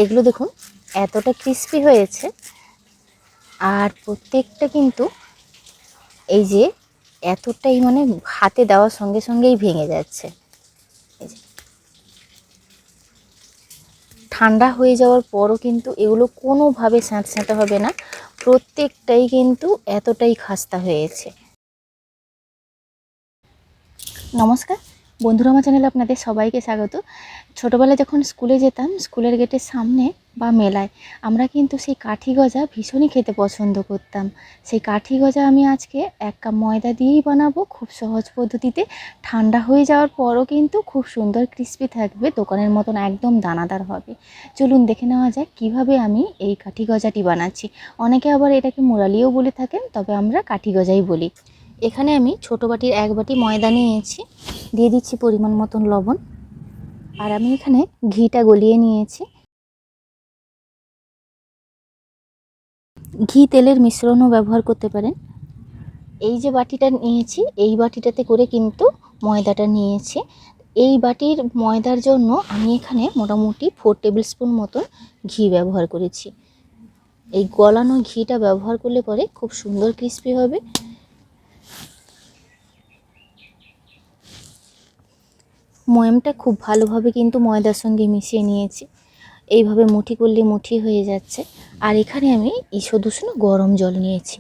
এগুলো দেখুন এতটা ক্রিস্পি হয়েছে, আর প্রত্যেকটা কিন্তু এই যে এতটাই মানে হাতে দেওয়ার সঙ্গে সঙ্গেই ভেঙে যাচ্ছে। ঠান্ডা হয়ে যাওয়ার পরও কিন্তু এগুলো কোনোভাবে স্যাঁতস্যাঁতে হবে না, প্রত্যেকটাই কিন্তু এতটাই খাস্তা হয়েছে। নমস্কার বন্ধুরা, আমার চ্যানেলে আপনাদের সবাইকে স্বাগত। ছোটোবেলায় যখন স্কুলে যেতাম, স্কুলের গেটের সামনে বা মেলায় আমরা কিন্তু সেই কাঠি গজা ভীষণই খেতে পছন্দ করতাম। সেই কাঠি গজা আমি আজকে 1 কাপ ময়দা দিয়েই বানাবো, খুব সহজ পদ্ধতিতে। ঠান্ডা হয়ে যাওয়ার পরও কিন্তু খুব সুন্দর ক্রিস্পি থাকবে, দোকানের মতন একদম দানাদার হবে। চলুন দেখে নেওয়া যাক কীভাবে আমি এই কাঠি গজাটি বানাচ্ছি। অনেকে আবার এটাকে মুরালিও বলে থাকেন, তবে আমরা কাঠি গজাই বলি। এখানে আমি ছোটো বাটির 1 বাটি ময়দা নিয়েছি, দিয়ে দিচ্ছি পরিমাণ মতন লবণ, আর আমি এখানে ঘিটা গলিয়ে নিয়েছি। ঘি তেলের মিশ্রণও ব্যবহার করতে পারেন। এই যে বাটিটা নিয়েছি, এই বাটিটাতে করে কিন্তু ময়দাটা নিয়েছি। এই বাটির ময়দার জন্য আমি এখানে মোটামুটি 4 টেবিল স্পুন মতন ঘি ব্যবহার করেছি। এই গলানো ঘিটা ব্যবহার করলে পরে খুব সুন্দর ক্রিস্পি হবে। ময়ামটা খুব ভালোভাবে কিন্তু ময়দার সঙ্গে মিশিয়ে নিয়েছি। এইভাবে মুঠি করলে মুঠি হয়ে যাচ্ছে। আর এখানে আমি ঈষদ উষ্ণ গরম জল নিয়েছি।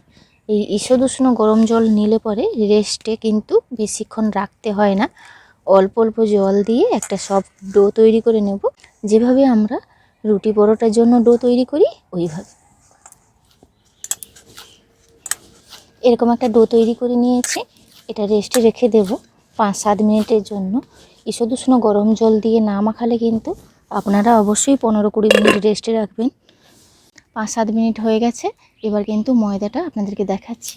এই ঈষদ উষ্ণ গরম জল নিলে পরে রেস্টে কিন্তু বেশিক্ষণ রাখতে হয় না। অল্প অল্প জল দিয়ে একটা সফট ডো তৈরি করে নেব, যেভাবে আমরা রুটি পরোটার জন্য ডো তৈরি করি ওইভাবে। এরকম একটা ডো তৈরি করে নিয়েছি, এটা রেস্টে রেখে দেব 5-7 মিনিটের জন্য। ঈষদ উষ্ণ গরম জল দিয়ে না মাখালে কিন্তু আপনারা অবশ্যই 15-20 মিনিট রেস্টে রাখবেন। 5-7 মিনিট হয়ে গেছে, এবার কিন্তু ময়দাটা আপনাদেরকে দেখাচ্ছি।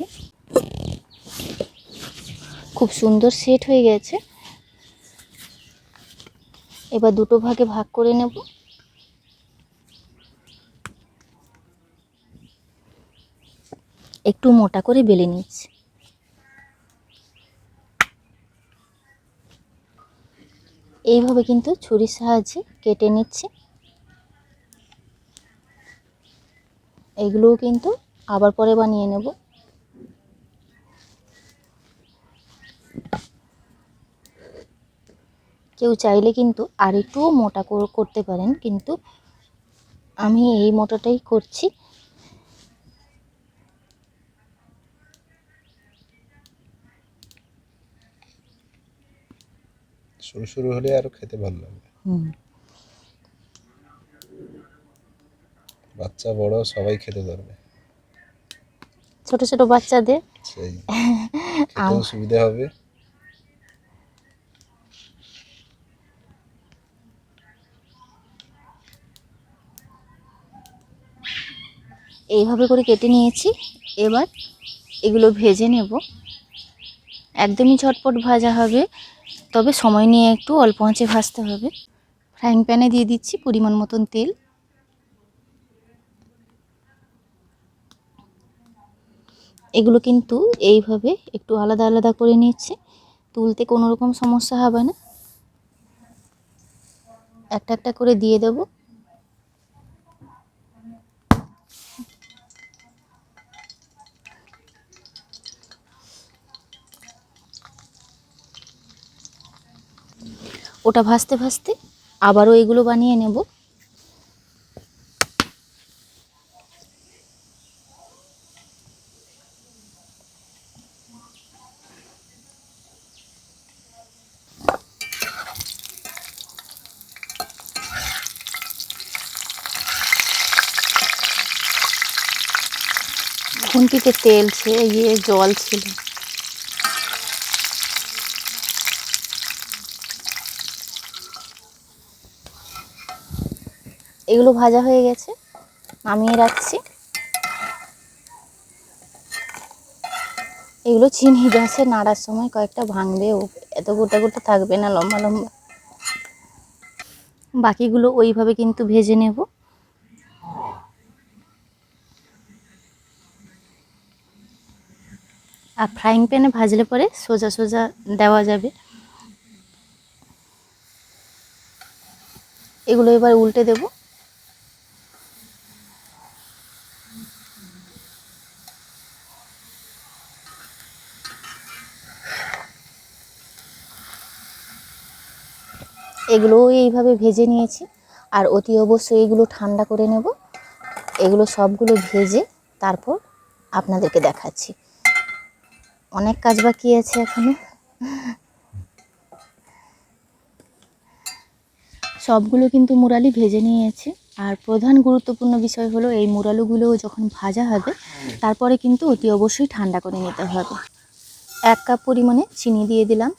খুব সুন্দর সেট হয়ে গেছে। এবার দুটো ভাগে ভাগ করে নেব। একটু মোটা করে বেলে নিচ্ছি। এইভাবে কিন্তু ছুরির সাহায্যে কেটে নিচ্ছি। এগুলোও কিন্তু আবার পরে বানিয়ে নেব। কেউ চাইলে কিন্তু আর একটুও মোটা করতে পারেন, কিন্তু আমি এই মোটাটাই করছি। সরু সরু হলে আরো খেতে ভালো লাগবে। বাচ্চা বড় সবাই খেতে পারবে। ছোট ছোট বাচ্চাদের সেই খেতেও সুবিধা হবে। এইভাবে করে কেটে নিয়েছি। এবার এগুলো ভেজে নেব। একদমই ঝটপট ভাজা হবে, তবে সময় নিয়ে একটু অল্প আঁচে ভাজতে হবে। ফ্রাইং প্যানে দিয়ে দিচ্ছি পরিমাণ মতন তেল। এগুলো কিন্তু এইভাবে একটু আলাদা আলাদা করে নিচ্ছি, তুলতে কোনো রকম সমস্যা হবে না। একটা একটা করে দিয়ে দেব। ওটা ভাজতে ভাজতে আবারও এগুলো বানিয়ে নেব। খুন্তিতে তেল জল ছিল। এগুলো ভাজা হয়ে গেছে, নামিয়ে রাখছি। এগুলো চিনি গাছে নাড়ার সময় কয়েকটা ভাঙবেও, এত গোটা গোটা থাকবে না, লম্বা লম্বা। বাকিগুলো ওইভাবে কিন্তু ভেজে নেব। আর ফ্রাইং প্যানে ভাজলে পরে সোজা সোজা দেওয়া যাবে। এগুলো এবার উল্টে দেব। এগুলোও এইভাবে ভেজে নিয়েছি। আর অতি অবশ্যই এগুলো ঠান্ডা করে নেব। এগুলো সবগুলো ভেজে তারপর আপনাদেরকে দেখাচ্ছি। অনেক কাজ বাকি আছে এখনো। সবগুলো কিন্তু মুরালি ভেজে নিয়েছি। আর প্রধান গুরুত্বপূর্ণ বিষয় হলো এই মুরালুগুলো যখন ভাজা হবে তারপরে কিন্তু অতি অবশ্যই ঠান্ডা করে নিতে হবে। 1 কাপ পরিমাণে চিনি দিয়ে দিলাম।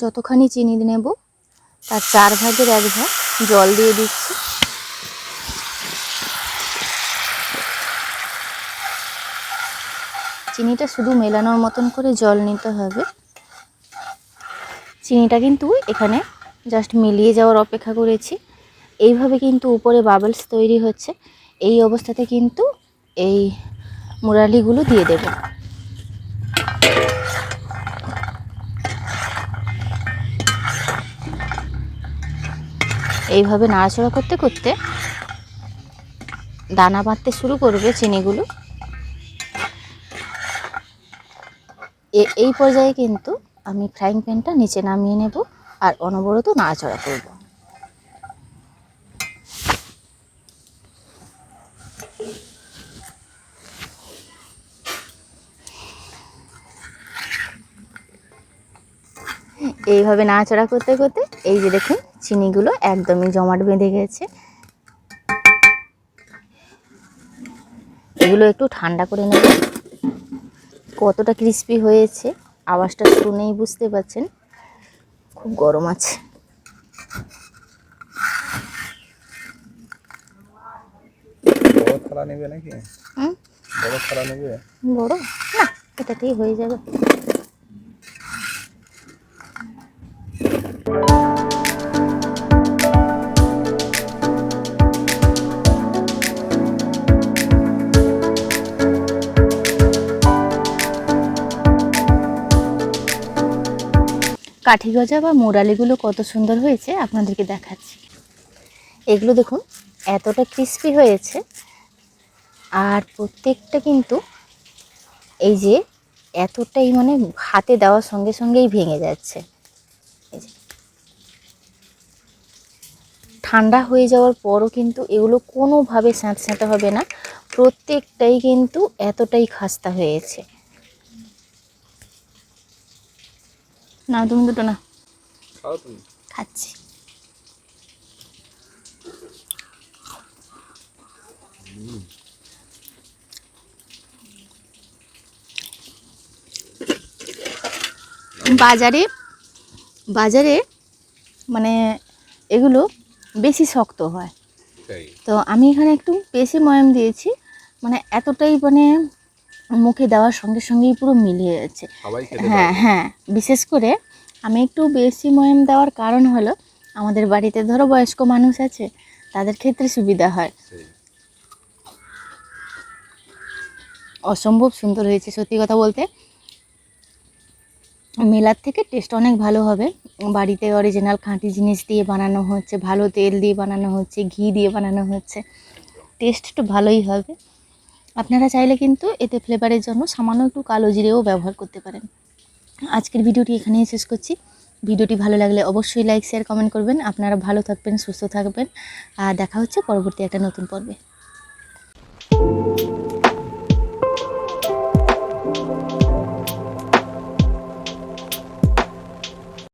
যতখানি চিনি নেব তার 4 ভাগের 1 ভাগ জল দিয়ে দিচ্ছি। চিনিটা শুধু মেলানোর মতন করে জল নিতে হবে। চিনিটা কিন্তু এখানে জাস্ট মিলিয়ে যাওয়ার অপেক্ষা করেছি। এইভাবে কিন্তু উপরে বাবলস তৈরি হচ্ছে। এই অবস্থাতে কিন্তু এই মুরালিগুলো দিয়ে দেব। এইভাবে নাড়াচাড়া করতে করতে দানা বাঁধতে শুরু করবে চিনিগুলো। এই পর্যায়ে কিন্তু আমি ফ্রাইং প্যানটা নিচে নামিয়ে নেব আর অনবরত নাড়াচাড়া করব। এইভাবে নাড়াচাড়া করতে করতে এই যে দেখুন চিনিগুলো একদমই জমাট বেঁধে গেছে। এগুলো একটু ঠান্ডা করে নেব। কতটা ক্রিস্পি হয়েছে আওয়াজটা শুনেই বুঝতে পারছেন। খুব গরম আছে। বড় থালা নেবে নাকি? বড় থালা নেবে? বড় না, এটাতেই হয়ে যাবে। কাঠি গজা বা মুরালিগুলো কত সুন্দর হয়েছে আপনাদেরকে দেখাচ্ছি। এগুলো দেখুন এতটা ক্রিস্পি হয়েছে। আর প্রত্যেকটা কিন্তু এই যে এতটাই মানে হাতে দেওয়ার সঙ্গে সঙ্গেই ভেঙে যাচ্ছে। এই যে ঠান্ডা হয়ে যাওয়ার পরও কিন্তু এগুলো কোনোভাবে স্যাঁতস্যাঁতে হবে না। প্রত্যেকটাই কিন্তু এতটাই খাস্তা হয়েছে। না তুমি দুটো না, খাও তুমি। খাচ্ছি। বাজারে মানে এগুলো বেশি শক্ত হয়, তো আমি এখানে একটু বেশি ময়াম দিয়েছি। মানে এতটাই মানে মুখে দেওয়ার সঙ্গে সঙ্গেই পুরো মিলিয়ে যাচ্ছে। হ্যাঁ হ্যাঁ, বিশেষ করে আমি একটু বেশি ময়াম দেওয়ার কারণ হলো আমাদের বাড়িতে ধরো বয়স্ক মানুষ আছে, তাদের ক্ষেত্রে সুবিধা হয়। অসম্ভব সুন্দর হয়েছে সত্যি কথা বলতে। মেলার থেকে টেস্ট অনেক ভালো হবে। বাড়িতে অরিজিনাল খাঁটি জিনিস দিয়ে বানানো হচ্ছে, ভালো তেল দিয়ে বানানো হচ্ছে, ঘি দিয়ে বানানো হচ্ছে, টেস্ট একটু ভালোই হবে। আপনারা চাইলে কিন্তু এতে ফ্লেভারের জন্য সামান্য একটু কালো জিরেও ব্যবহার করতে পারেন। আজকের ভিডিওটি এখানেই শেষ করছি। ভিডিওটি ভালো লাগলে অবশ্যই লাইক শেয়ার কমেন্ট করবেন। আপনারা ভালো থাকবেন, সুস্থ থাকবেন। আর দেখা হচ্ছে পরবর্তী একটা নতুন পর্বে।